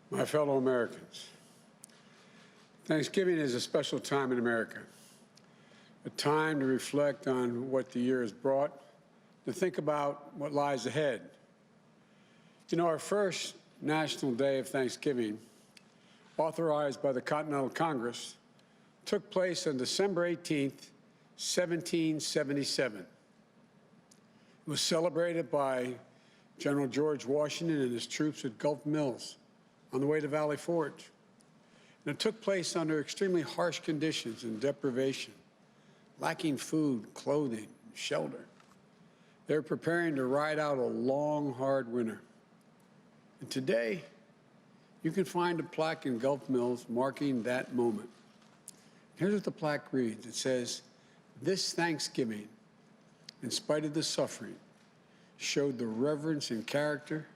My fellow Americans, Thanksgiving is a special time in America, a time to reflect on what the year has brought, to think about what lies ahead. You know, our first National Day of Thanksgiving, authorized by the Continental Congress, took place on December 18th, 1777. It was celebrated by General George Washington and his troops at Gulf Mills on the way to Valley Forge. And it took place under extremely harsh conditions and deprivation, lacking food, clothing, shelter. They were preparing to ride out a long, hard winter. And today, you can find a plaque in Gulf Mills marking that moment. Here's what the plaque reads. It says, "This Thanksgiving, in spite of the suffering, showed the reverence and character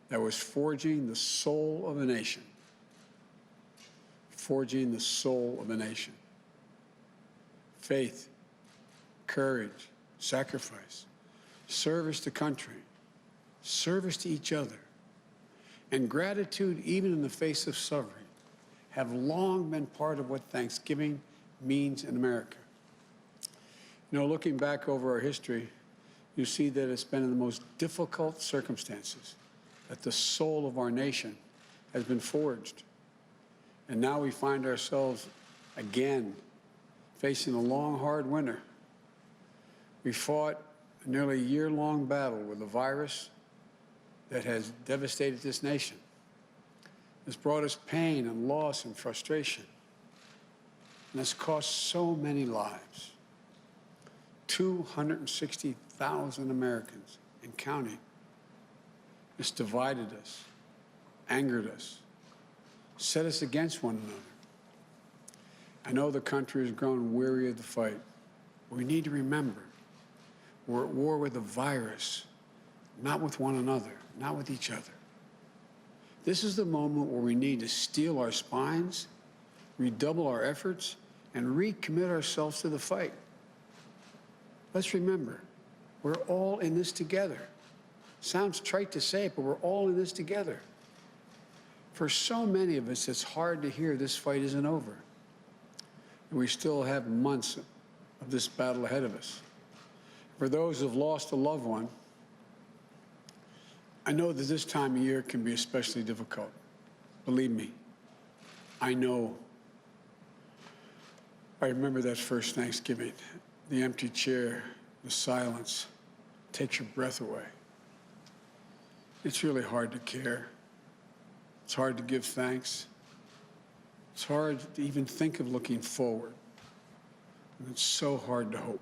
that was forging the soul of a nation." Forging the soul of a nation. Faith, courage, sacrifice, service to country, service to each other, and gratitude even in the face of suffering have long been part of what Thanksgiving means in America. You know, looking back over our history, you see that it's been in the most difficult circumstances that the soul of our nation has been forged. And now we find ourselves again facing a long, hard winter. We fought a nearly year-long battle with a virus that has devastated this nation. It's brought us pain and loss and frustration. And it's cost so many lives. 260,000 Americans and counting. It's divided us, angered us, set us against one another. I know the country has grown weary of the fight. But we need to remember we're at war with a virus, not with one another, not with each other. This is the moment where we need to steel our spines, redouble our efforts, and recommit ourselves to the fight. Let's remember, we're all in this together. Sounds trite to say it, but we're all in this together. For so many of us, it's hard to hear this fight isn't over. And we still have months of this battle ahead of us. For those who've lost a loved one, I know that this time of year can be especially difficult. Believe me, I know. I remember that first Thanksgiving, the empty chair, the silence, takes your breath away. It's really hard to care. It's hard to give thanks. It's hard to even think of looking forward. And it's so hard to hope.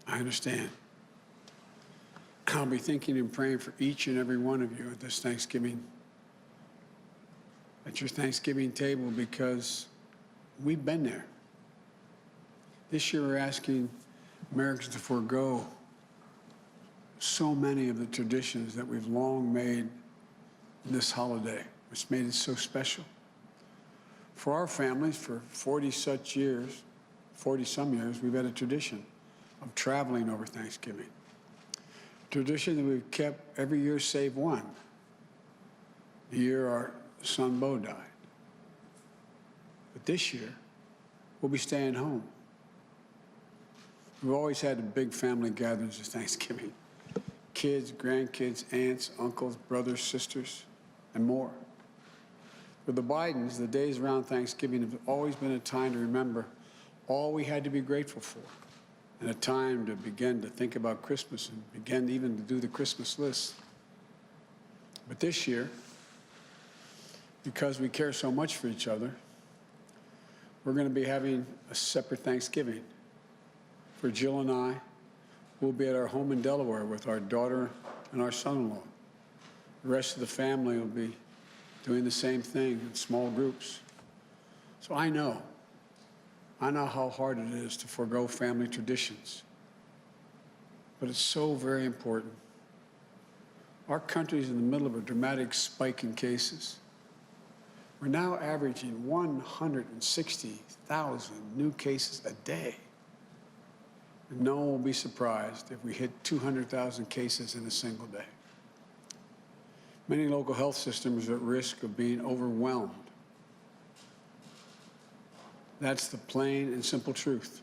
I understand. I'll be thinking and praying for each and every one of you at this Thanksgiving, at your Thanksgiving table, because we've been there. This year we're asking Americans to forego so many of the traditions that we've long made in this holiday, which made it so special. For our families, for 40-some years, we've had a tradition of traveling over Thanksgiving. Tradition that we've kept every year save one, the year our son Bo died. But this year, we'll be staying home. We've always had the big family gatherings at Thanksgiving. Kids, grandkids, aunts, uncles, brothers, sisters, and more. For the Bidens, the days around Thanksgiving have always been a time to remember all we had to be grateful for, and a time to begin to think about Christmas and begin even to do the Christmas list. But this year, because we care so much for each other, we're going to be having a separate Thanksgiving. For Jill and I, we'll be at our home in Delaware with our daughter and our son-in-law. The rest of the family will be doing the same thing in small groups. So I know how hard it is to forego family traditions. But it's so very important. Our country is in the middle of a dramatic spike in cases. We're now averaging 160,000 new cases a day. And no one will be surprised if we hit 200,000 cases in a single day. Many local health systems are at risk of being overwhelmed. That's the plain and simple truth.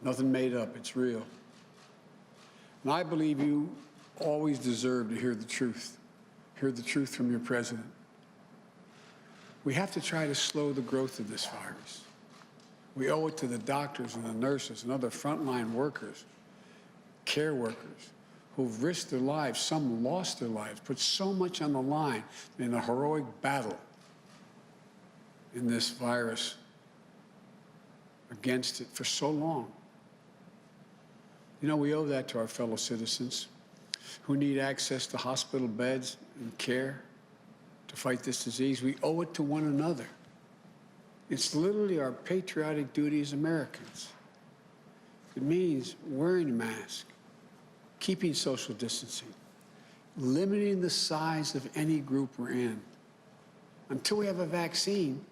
Nothing made up, it's real. And I believe you always deserve to hear the truth from your president. We have to try to slow the growth of this virus. We owe it to the doctors and the nurses and other frontline workers, care workers, who've risked their lives, some lost their lives, put so much on the line in a heroic battle in this virus against it for so long. You know, we owe that to our fellow citizens who need access to hospital beds and care to fight this disease. We owe it to one another. It's literally our patriotic duty as Americans. It means wearing a mask, keeping social distancing, limiting the size of any group we're in. Until we have a vaccine,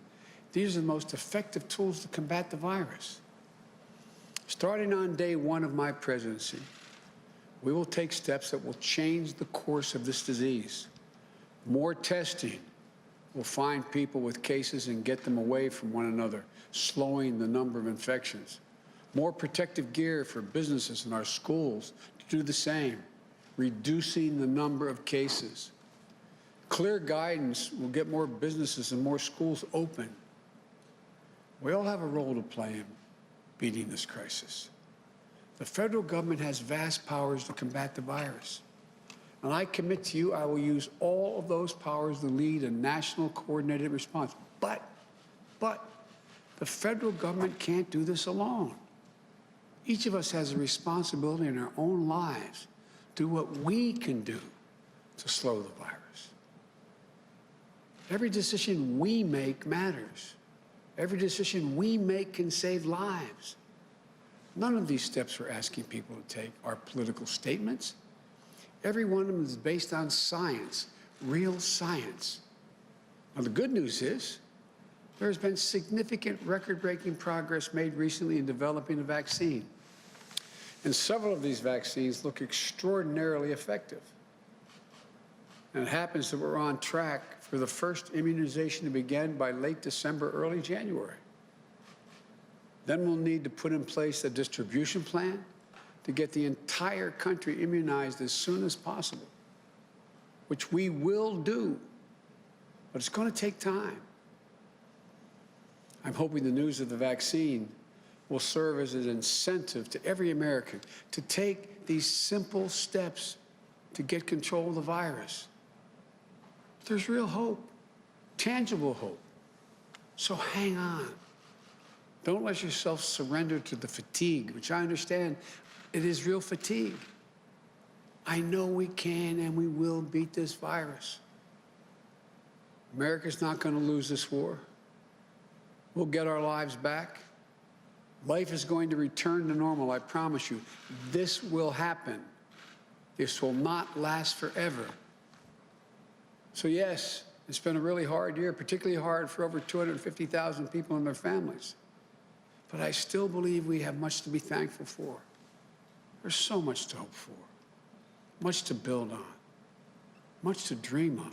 these are the most effective tools to combat the virus. Starting on day one of my presidency, we will take steps that will change the course of this disease. More testing will find people with cases and get them away from one another, slowing the number of infections. More protective gear for businesses and our schools to do the same, reducing the number of cases. Clear guidance will get more businesses and more schools open. We all have a role to play in beating this crisis. The federal government has vast powers to combat the virus. And I commit to you, I will use all of those powers to lead a national coordinated response. But the federal government can't do this alone. Each of us has a responsibility in our own lives to do what we can do to slow the virus. Every decision we make matters. Every decision we make can save lives. None of these steps we're asking people to take are political statements. Every one of them is based on science, real science. Now, the good news is there has been significant record-breaking progress made recently in developing a vaccine. And several of these vaccines look extraordinarily effective. And it happens that we're on track for the first immunization to begin by late December, early January. Then we'll need to put in place a distribution plan to get the entire country immunized as soon as possible, which we will do, but it's going to take time. I'm hoping the news of the vaccine will serve as an incentive to every American to take these simple steps to get control of the virus. There's real hope, tangible hope. So hang on. Don't let yourself surrender to the fatigue, which I understand it is real fatigue. I know we can and we will beat this virus. America's not going to lose this war. We'll get our lives back. Life is going to return to normal, I promise you. This will happen. This will not last forever. So yes, it's been a really hard year, particularly hard for over 250,000 people and their families. But I still believe we have much to be thankful for. There's so much to hope for, much to build on, much to dream of.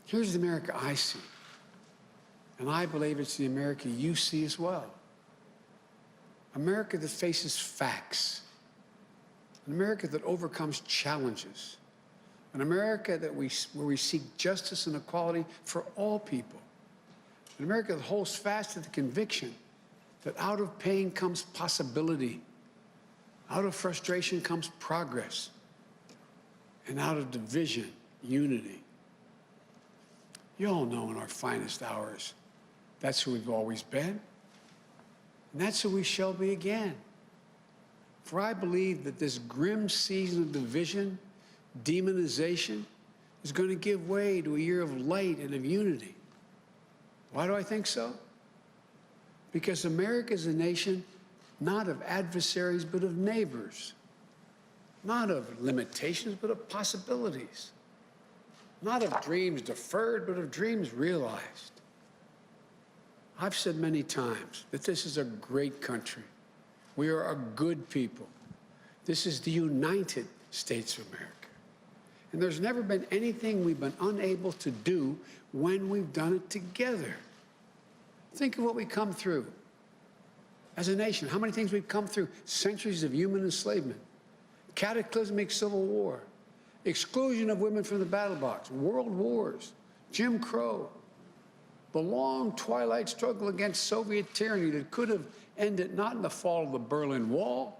Here's the America I see, and I believe it's the America you see as well. America that faces facts, an America that overcomes challenges, an America where we seek justice and equality for all people, an America that holds fast to the conviction that out of pain comes possibility, out of frustration comes progress, and out of division, unity. You all know in our finest hours, that's who we've always been, and that's who we shall be again. For I believe that this grim season of division, demonization, is going to give way to a year of light and of unity. Why do I think so? Because America is a nation not of adversaries, but of neighbors. Not of limitations, but of possibilities. Not of dreams deferred, but of dreams realized. I've said many times that this is a great country, We are a good people. This is the United States of America. And there's never been anything we've been unable to do when we've done it together. Think of what we come through as a nation, how many things we've come through: centuries of human enslavement, cataclysmic civil war, exclusion of women from the battle box, world wars, Jim Crow, the long twilight struggle against Soviet tyranny that could have ended not in the fall of the Berlin Wall,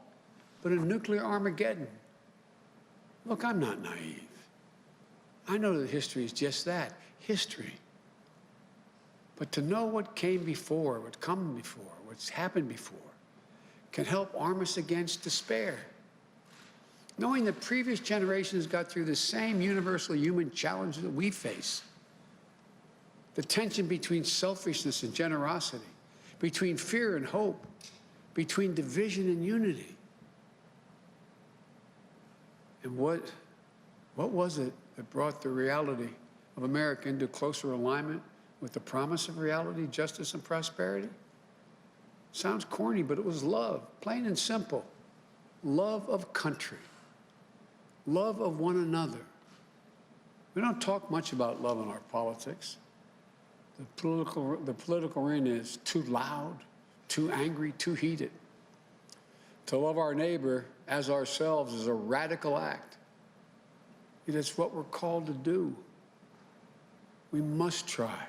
but in nuclear Armageddon. Look, I'm not naive. I know that history is just that, history. But to know what came before, what's come before, what's happened before, can help arm us against despair. Knowing that previous generations got through the same universal human challenge that we face, the tension between selfishness and generosity, between fear and hope, between division and unity. And what was it that brought the reality of America into closer alignment with the promise of reality, justice, and prosperity? Sounds corny, but it was love, plain and simple. Love of country, love of one another. We don't talk much about love in our politics. The political arena is too loud, too angry, too heated. To love our neighbor as ourselves is a radical act. It is what we're called to do. We must try.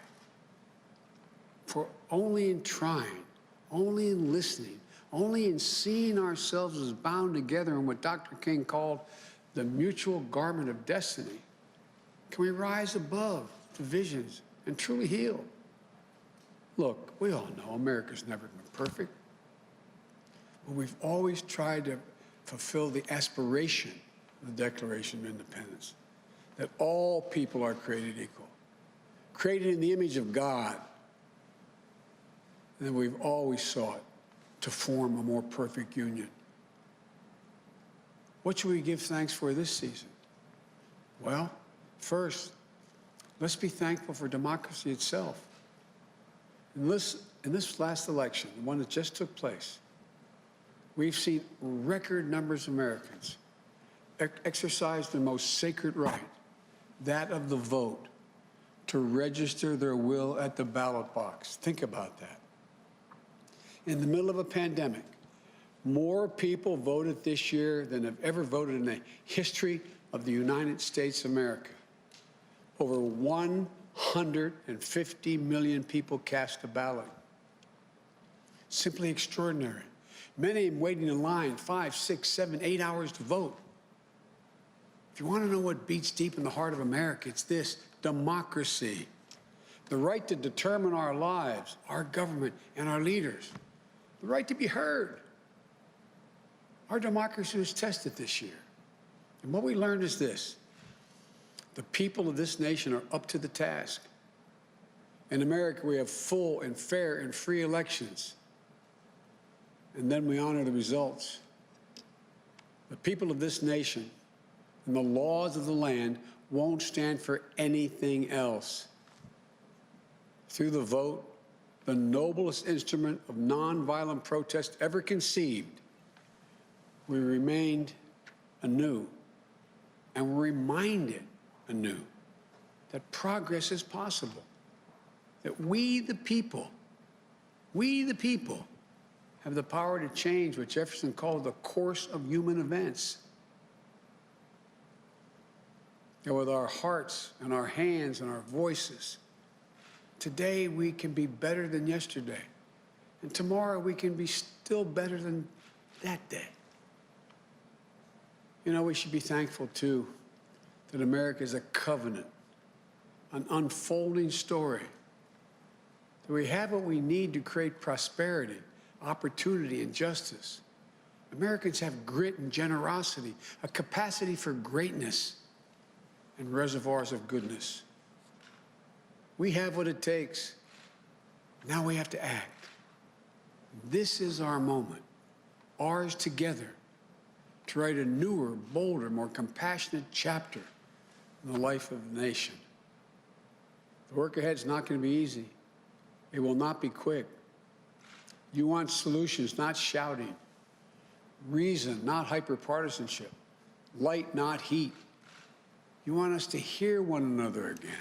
For only in trying, only in listening, only in seeing ourselves as bound together in what Dr. King called the mutual garment of destiny, can we rise above divisions and truly heal. Look, we all know America's never been perfect, but we've always tried to fulfill the aspiration of the Declaration of Independence, that all people are created equal, created in the image of God. And we've always sought to form a more perfect union. What should we give thanks for this season? Well, first, let's be thankful for democracy itself. In this last election, the one that just took place, we've seen record numbers of Americans exercise their most sacred right, that of the vote, to register their will at the ballot box. Think about that. In the middle of a pandemic, more people voted this year than have ever voted in the history of the United States of America. Over 150 million people cast a ballot. Simply extraordinary. Many of them waiting in line 5, 6, 7, 8 hours to vote. If you want to know what beats deep in the heart of America, it's this: democracy. The right to determine our lives, our government, and our leaders. The right to be heard. Our democracy was tested this year. And what we learned is this: the people of this nation are up to the task. In America, we have full and fair and free elections. And then we honor the results. The people of this nation and the laws of the land won't stand for anything else. Through the vote, the noblest instrument of nonviolent protest ever conceived, we remained anew and were reminded anew that progress is possible, that we the people, have the power to change what Jefferson called the course of human events. And with our hearts and our hands and our voices, today we can be better than yesterday. And tomorrow we can be still better than that day. You know, we should be thankful, too, that America is a covenant, an unfolding story. That we have what we need to create prosperity, opportunity, and justice. Americans have grit and generosity, a capacity for greatness, and reservoirs of goodness. We have what it takes. Now we have to act. This is our moment, ours together, to write a newer, bolder, more compassionate chapter in the life of the nation. The work ahead is not going to be easy. It will not be quick. You want solutions, not shouting. reason, not hyperpartisanship, light, not heat. You want us to hear one another again,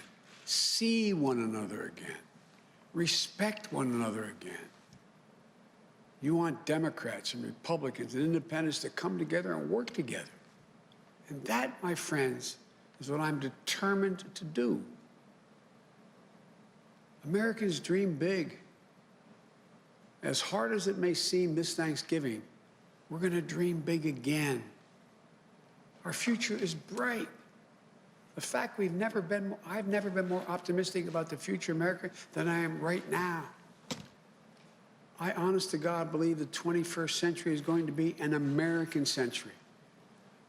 see one another again, respect one another again. You want Democrats and Republicans and independents to come together and work together. And that, my friends, is what I'm determined to do. Americans dream big. As hard as it may seem this Thanksgiving, we're going to dream big again. Our future is bright. The fact I've never been more optimistic about the future of America than I am right now. I, honest to God, believe the 21st century is going to be an American century.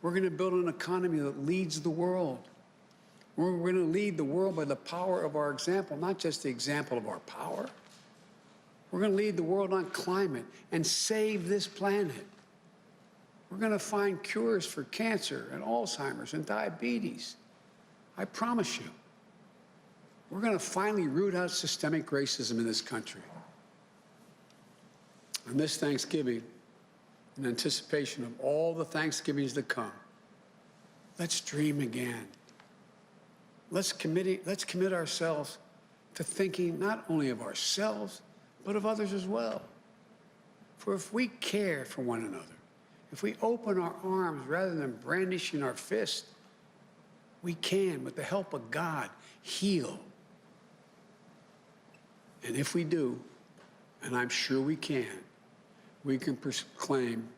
We're going to build an economy that leads the world. We're going to lead the world by the power of our example, not just the example of our power. We're going to lead the world on climate and save this planet. We're going to find cures for cancer and Alzheimer's and diabetes. I promise you. We're going to finally root out systemic racism in this country. And this Thanksgiving, in anticipation of all the Thanksgivings to come, let's dream again. Let's commit ourselves to thinking not only of ourselves, but of others as well. For if we care for one another, if we open our arms rather than brandishing our fist, we can, with the help of God, heal. And if we do, and I'm sure we can proclaim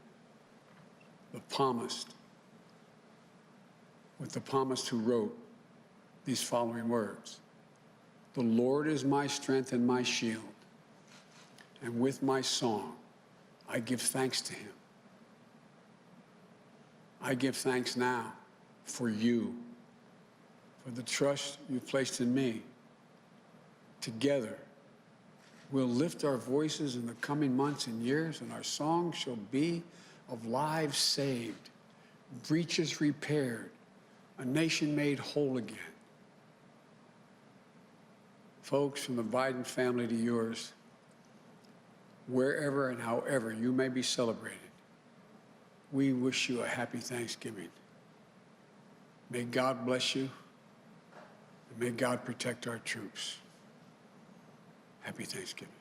the psalmist, with the psalmist who wrote these following words: "The Lord is my strength and my shield, and with my song I give thanks to him." I give thanks now for you, for the trust you've placed in me. Together, we'll lift our voices in the coming months and years, and our song shall be of lives saved, breaches repaired, a nation made whole again. Folks, from the Biden family to yours, wherever and however you may be celebrated, we wish you a happy Thanksgiving. May God bless you, and may God protect our troops. Happy Thanksgiving.